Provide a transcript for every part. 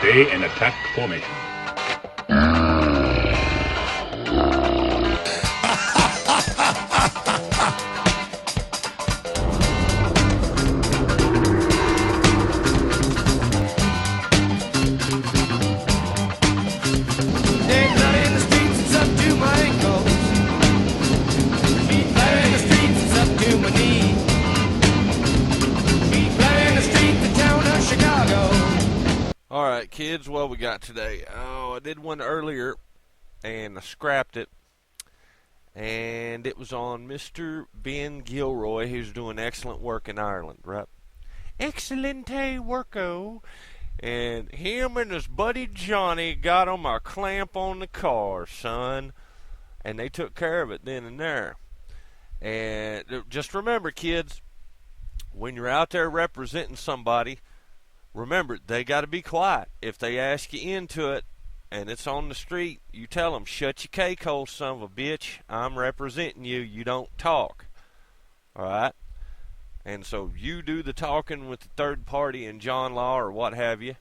Stay in attack formation. Alright, kids, what we got today? Oh, I did one earlier, and I scrapped it. And it was on Mr. Ben Gilroy, who's doing excellent work in Ireland, right? Excellente worko. And him and his buddy Johnny got him a clamp on the car, son. And they took care of it then and there. And just remember, kids, when you're out there representing somebody, remember, they got to be quiet. If they ask you into it and it's on the street, you tell them, shut your cake hole, son of a bitch. I'm representing you. You don't talk. All right? And so you do the talking with the third party in John Law or what have you.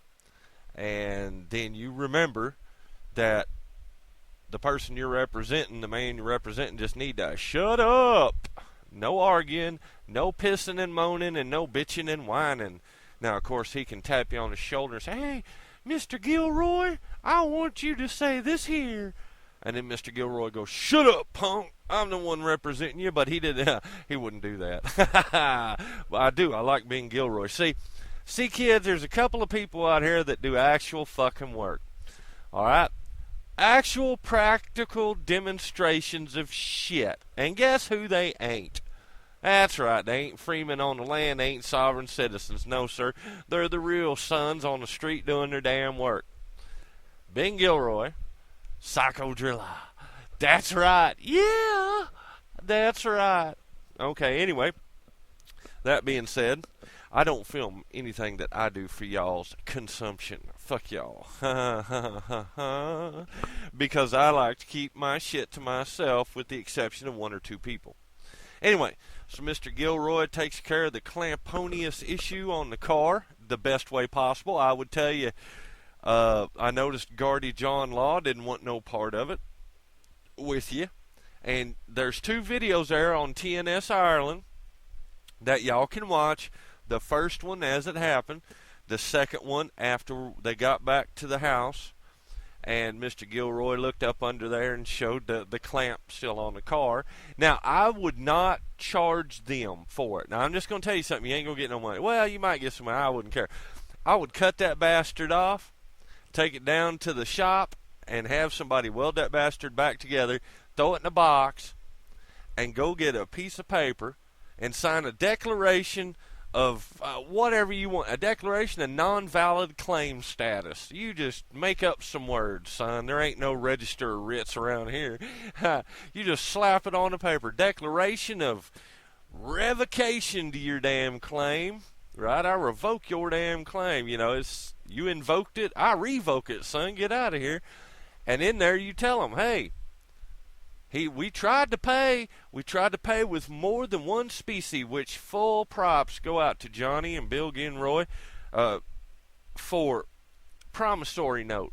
And then you remember that the person you're representing, the man you're representing, just need to shut up. No arguing, no pissing and moaning, and no bitching and whining. Now, of course, he can tap you on the shoulder and say, hey, Mr. Gilroy, I want you to say this here. And then Mr. Gilroy goes, shut up, punk. I'm the one representing you. But he wouldn't do that. Well, I do. I like being Gilroy. See, kids, there's a couple of people out here that do actual fucking work. All right? Actual practical demonstrations of shit. And guess who they ain't? That's right, they ain't freemen on the land, they ain't sovereign citizens. No, sir. They're the real sons on the street doing their damn work. Ben Gilroy, Psycho Driller. That's right. Yeah, that's right. Okay, anyway, that being said, I don't film anything that I do for y'all's consumption. Fuck y'all. Because I like to keep my shit to myself with the exception of one or two people. Anyway, so Mr. Gilroy takes care of the clamponious issue on the car the best way possible. I would tell you, I noticed Guardy John Law didn't want no part of it with you. And there's two videos there on TNS Ireland that y'all can watch. The first one as it happened. The second one after they got back to the house. And Mr. Gilroy looked up under there and showed the clamp still on the car. Now, I would not charge them for it. Now, I'm just going to tell you something. You ain't going to get no money. Well, you might get some money. I wouldn't care. I would cut that bastard off, take it down to the shop, and have somebody weld that bastard back together, throw it in a box, and go get a piece of paper and sign a declaration of whatever you want, a declaration of non-valid claim status. You just make up some words, son. There ain't no register of writs around here. You just slap it on the paper. Declaration of revocation to your damn claim. Right? I revoke your damn claim. You know, it's you invoked it, I revoke it, son. Get out of here. And in there you tell them, hey, we tried to pay with more than one species, which full props go out to Johnny and Bill Gilroy for promissory note.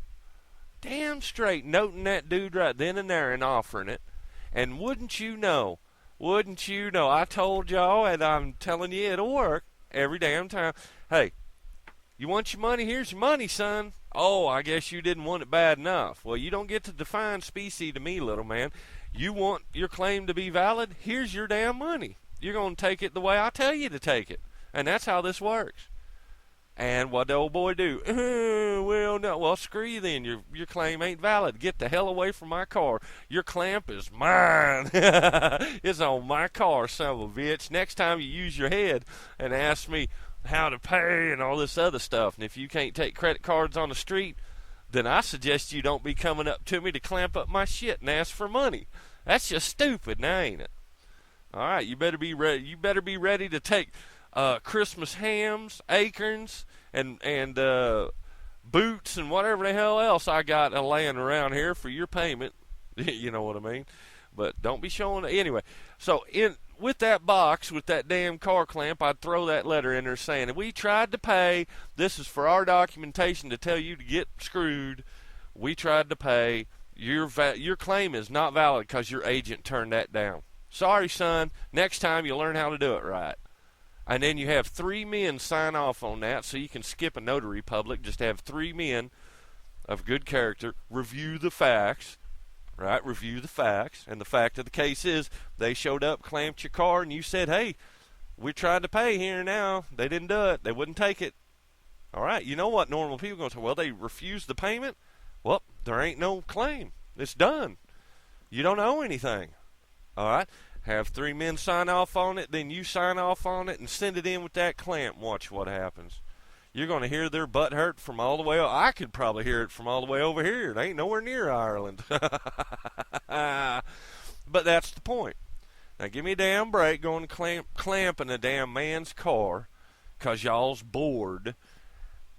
Damn straight noting that dude right then and there and offering it. And wouldn't you know, I told y'all, and I'm telling you it'll work every damn time. Hey, you want your money? Here's your money, son. Oh, I guess you didn't want it bad enough. Well, you don't get to define specie to me, little man. You want your claim to be valid? Here's your damn money. You're going to take it the way I tell you to take it. And that's how this works. And what the old boy do? Well, no. Well, screw you then. Your claim ain't valid. Get the hell away from my car. Your clamp is mine. It's on my car, son of a bitch. Next time you use your head and ask me how to pay and all this other stuff, and if you can't take credit cards on the street, then I suggest you don't be coming up to me to clamp up my shit and ask for money. That's just stupid, now ain't it? All right, you better be ready. You better be ready to take Christmas hams, acorns, and boots and whatever the hell else I got laying around here for your payment. You know what I mean? But don't be showing anyway. So with that box, with that damn car clamp, I'd throw that letter in there saying, we tried to pay. This is for our documentation to tell you to get screwed. We tried to pay. Your claim is not valid because your agent turned that down. Sorry, son. Next time you'll learn how to do it right. And then you have 3 men sign off on that, so you can skip a notary public. Just have 3 men of good character review the facts. Right, review the facts, and the fact of the case is they showed up, clamped your car, and you said, hey, we tried to pay here now. They didn't do it. They wouldn't take it. All right, you know what normal people are going to say? Well, they refused the payment. Well, there ain't no claim. It's done. You don't owe anything. All right, have 3 men sign off on it, then you sign off on it and send it in with that clamp. Watch what happens. You're going to hear their butt hurt from all the way. I could probably hear it from all the way over here. It ain't nowhere near Ireland. But that's the point. Now give me a damn break going clamping a damn man's car because y'all's bored.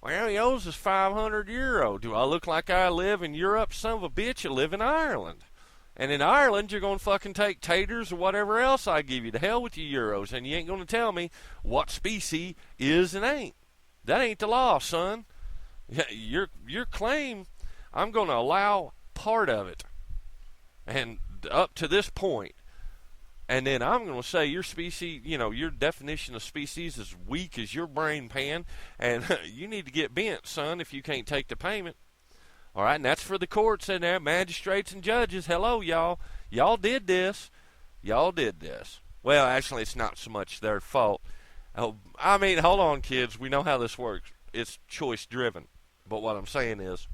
Well, he owes us €500. Do I look like I live in Europe? Son of a bitch, you live in Ireland. And in Ireland, you're going to fucking take taters or whatever else I give you. To hell with you euros. And you ain't going to tell me what species is and ain't. That ain't the law, son. Your claim, I'm going to allow part of it, and up to this point, and then I'm going to say your species, your definition of species is weak as your brain pan, and you need to get bent, son, if you can't take the payment. All right, and that's for the courts and their magistrates and judges. Hello, y'all. Y'all did this. Y'all did this. Well, actually, it's not so much their fault. I mean, hold on, kids. We know how this works. It's choice-driven. But what I'm saying is,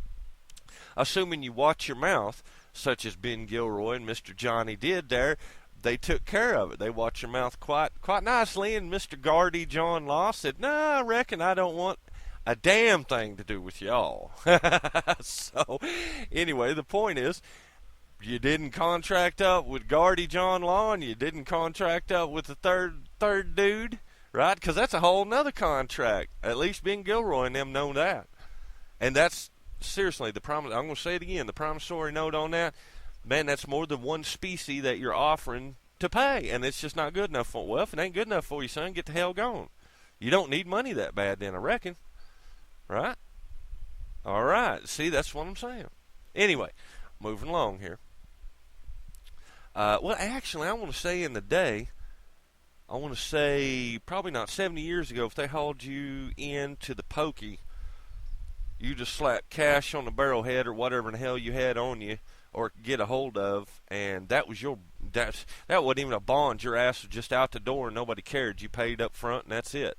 assuming you watch your mouth, such as Ben Gilroy and Mr. Johnny did there, they took care of it. They watched your mouth quite nicely, and Mr. Gardy John Law said, I reckon I don't want a damn thing to do with y'all. So, anyway, the point is, you didn't contract up with Gardy John Law, and you didn't contract up with the third dude. Right? Because that's a whole nother contract. At least Ben Gilroy and them know that. And that's, seriously, I'm going to say it again, the promissory note on that, man, that's more than one species that you're offering to pay. And it's just not good enough for, well, if it ain't good enough for you, son, get the hell gone. You don't need money that bad then, I reckon. Right? All right. See, that's what I'm saying. Anyway, moving along here. Well, actually, I want to say in the day, I want to say probably not 70 years ago, if they hauled you into the pokey, you just slapped cash on the barrelhead or whatever in the hell you had on you or get a hold of, and that was that wasn't even a bond. Your ass was just out the door and nobody cared. You paid up front and that's it.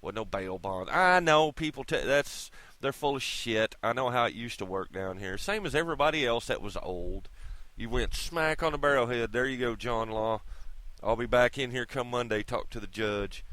Wasn't no bail bond. I know people, they're full of shit. I know how it used to work down here. Same as everybody else that was old. You went smack on the barrelhead. There you go, John Law. I'll be back in here come Monday, talk to the judge.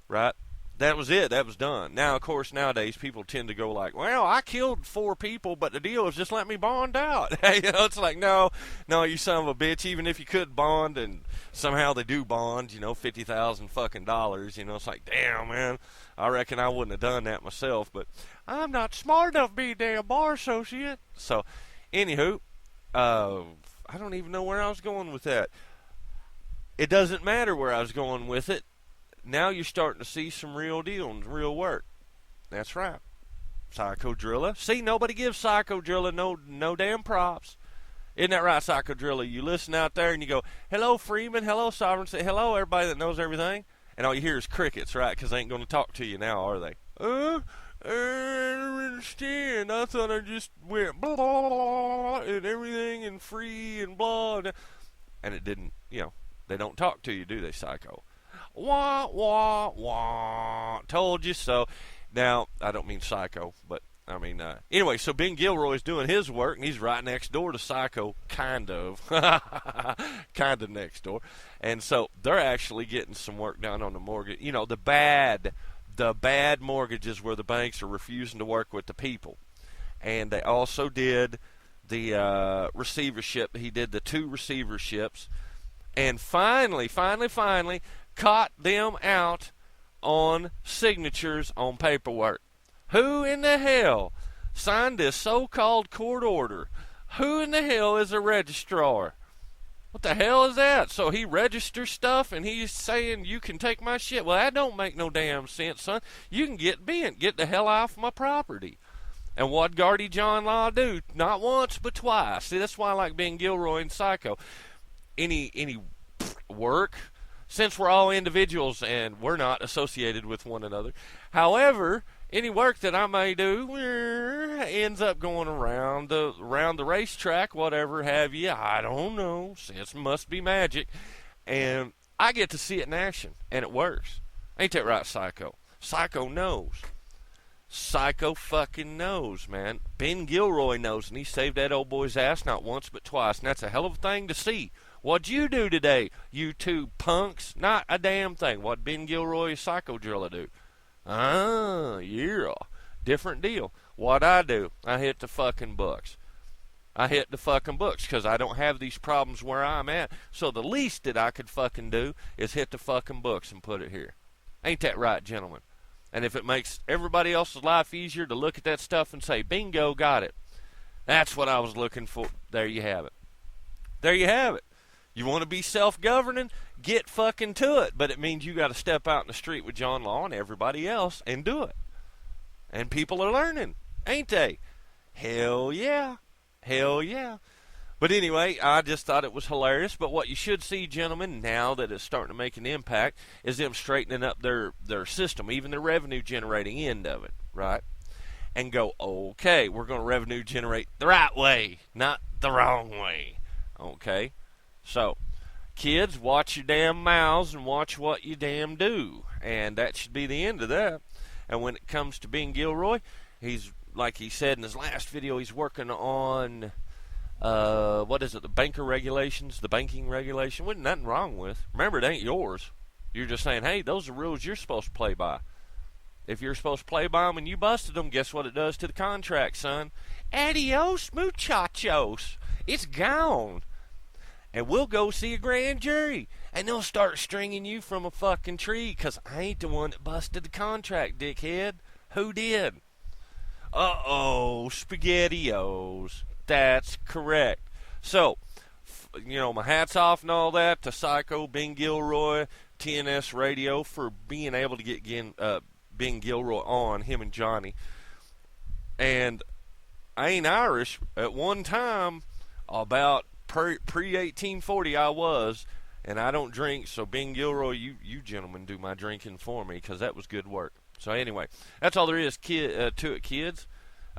Right? That was it. That was done. Now, of course, nowadays, people tend to go like, well, I killed 4 people, but the deal is just let me bond out. It's like, no, you son of a bitch, even if you could bond, and somehow they do bond, $50,000 fucking dollars, it's like, damn, man, I reckon I wouldn't have done that myself, but I'm not smart enough to be a damn bar associate. So, anywho, I don't even know where I was going with that. It doesn't matter where I was going with it. Now you're starting to see some real deal and real work. That's right. Psycho-Drilla. See, nobody gives Psycho-Drilla no damn props. Isn't that right, Psycho-Drilla? You listen out there and you go, hello, Freeman. Hello, Sovereign. Say hello, everybody that knows everything. And all you hear is crickets, right? Because they ain't going to talk to you now, are they? I don't understand. I thought I just went blah, blah, blah, and everything and free and blah. And it didn't, they don't talk to you, do they, Psycho? Wah, wah, wah. Told you so. Now, I don't mean Psycho, but I mean, anyway, so Ben Gilroy's doing his work, and he's right next door to Psycho, kind of. Kind of next door. And so they're actually getting some work done on the mortgage. The bad mortgages where the banks are refusing to work with the people. And they also did the receivership. He did the 2 receiverships. And finally, caught them out on signatures on paperwork. Who in the hell signed this so-called court order? Who in the hell is a registrar? What the hell is that? So he registers stuff and he's saying you can take my shit. Well, that don't make no damn sense, son. You can get bent. Get the hell off my property. And what Guardy John Law do? Not once, but twice. See, that's why I like being Gilroy and Psycho. Any work, since we're all individuals and we're not associated with one another. However, any work that I may do ends up going around the racetrack, whatever have you. I don't know. Sense must be magic. And I get to see it in action, and it works. Ain't that right, Psycho? Psycho knows. Psycho fucking knows, man. Ben Gilroy knows, and he saved that old boy's ass not once but twice, and that's a hell of a thing to see. What'd you do today, you two punks? Not a damn thing. What Ben Gilroy, Psycho Driller do? Yeah. Different deal. What I do, I hit the fucking books. I hit the fucking books because I don't have these problems where I'm at. So the least that I could fucking do is hit the fucking books and put it here. Ain't that right, gentlemen? And if it makes everybody else's life easier to look at that stuff and say, bingo, got it. That's what I was looking for. There you have it. There you have it. You want to be self-governing? Get fucking to it. But it means you got to step out in the street with John Law and everybody else and do it. And people are learning, ain't they? Hell yeah. Hell yeah. But anyway, I just thought it was hilarious. But what you should see, gentlemen, now that it's starting to make an impact, is them straightening up their system, even the revenue-generating end of it, right? And go, okay, we're going to revenue generate the right way, not the wrong way, okay? So, kids, watch your damn mouths and watch what you damn do. And that should be the end of that. And when it comes to being Gilroy, he's, like he said in his last video, he's working on, what is it, the banking regulation? Wasn't nothing wrong with. Remember, it ain't yours. You're just saying, hey, those are rules you're supposed to play by. If you're supposed to play by them and you busted them, guess what it does to the contract, son? Adios, muchachos. It's gone. And we'll go see a grand jury. And they'll start stringing you from a fucking tree because I ain't the one that busted the contract, dickhead. Who did? Uh-oh, SpaghettiOs. That's correct. So, my hat's off and all that to Psycho, Ben Gilroy, TNS Radio for being able to get Ben Gilroy on, him and Johnny. And I ain't Irish. At one time, about pre-1840 I was, and I don't drink, so Ben Gilroy, you gentlemen do my drinking for me, because that was good work. So anyway, that's all there is to it, kids.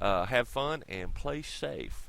Have fun and play safe.